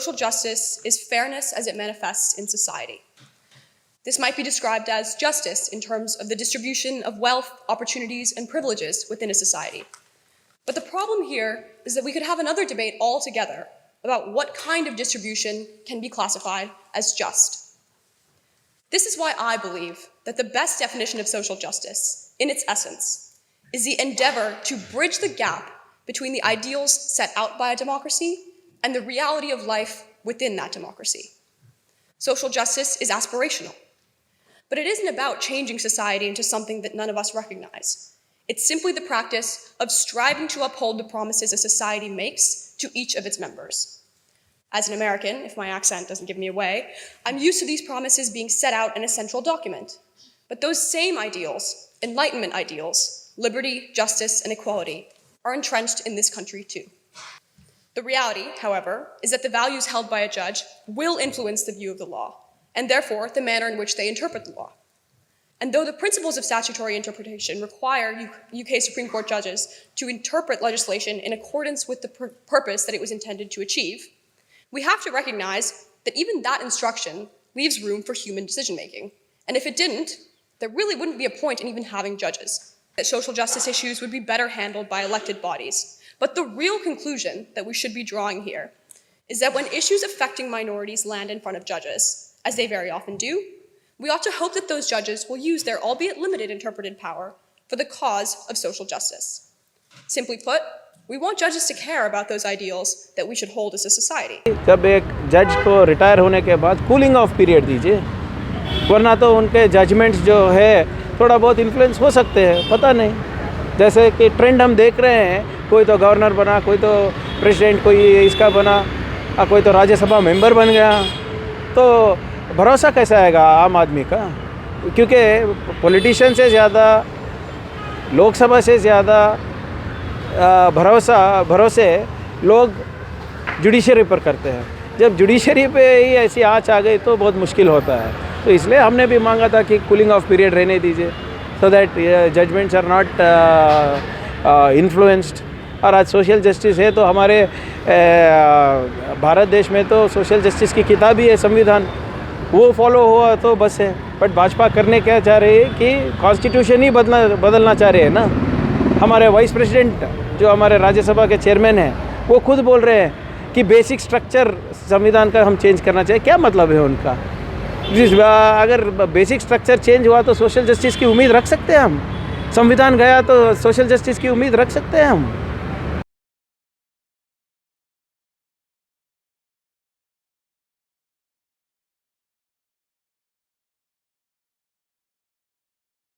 social justice is fairness as it manifests in society. This might be described as justice in terms of the distribution of wealth, opportunities, and privileges within a society. But the problem here is that we could have another debate altogether about what kind of distribution can be classified as just. This is why I believe that the best definition of social justice, in its essence, is the endeavor to bridge the gap between the ideals set out by a democracy and the reality of life within that democracy. Social justice is aspirational, but it isn't about changing society into something that none of us recognize. It's simply the practice of striving to uphold the promises a society makes to each of its members. As an American, if my accent doesn't give me away, I'm used to these promises being set out in a central document. But those same ideals, Enlightenment ideals, liberty, justice, and equality, are entrenched in this country too. The reality, however, is that the values held by a judge will influence the view of the law, and therefore the manner in which they interpret the law. And though the principles of statutory interpretation require UK Supreme Court judges to interpret legislation in accordance with the purpose that it was intended to achieve, we have to recognize that even that instruction leaves room for human decision-making. And if it didn't, there really wouldn't be a point in even having judges. That social justice issues would be better handled by elected bodies. But the real conclusion that we should be drawing here is that when issues affecting minorities land in front of judges, as they very often do, we ought to hope that those judges will use their albeit limited interpretive power for the cause of social justice. Simply put, we want judges to care about those ideals that we should hold as a society. जब एक जज को retire होने के बाद cooling of period दीजिए, वरना तो उनके जजमेंट्स जो है थोड़ा बहुत इन्फ्लुएंस हो सकते हैं, पता नहीं। जैसे कि ट्रेंड हम देख रहे हैं, कोई तो गवर्नर बना, कोई तो प्रेसिडेंट, कोई इसका बना, कोई तो राज्यसभा मेंबर बन गया, तो भरोसा कैसा आएगा आम आदमी का? क्योंकि पॉलिटिशियन से ज़्यादा, लोकसभा से ज़्यादा भरोसे लोग जुडिशरी पर करते हैं। जब जुडिशरी पे ही ऐसी आँच आ गई तो बहुत मुश्किल होता है। तो इसलिए हमने भी मांगा था कि कूलिंग ऑफ पीरियड रहने दीजिए, so that judgements are not influenced. और आज सोशल जस्टिस है तो हमारे भारत देश में तो सोशल जस्टिस की किताब ही है, संविधान, वो फॉलो हुआ तो बस है। बट भाजपा करने क्या चाह रही है कि कॉन्स्टिट्यूशन ही बदलना चाह रहे हैं ना। हमारे वाइस प्रेसिडेंट जो हमारे राज्यसभा के चेयरमैन हैं, वो खुद बोल रहे हैं कि बेसिक स्ट्रक्चर संविधान का हम चेंज करना चाहिए। क्या मतलब है उनका? अगर बेसिक स्ट्रक्चर चेंज हुआ तो सोशल जस्टिस की उम्मीद रख सकते हैं हम? संविधान गया तो सोशल जस्टिस की उम्मीद रख सकते हैं हम?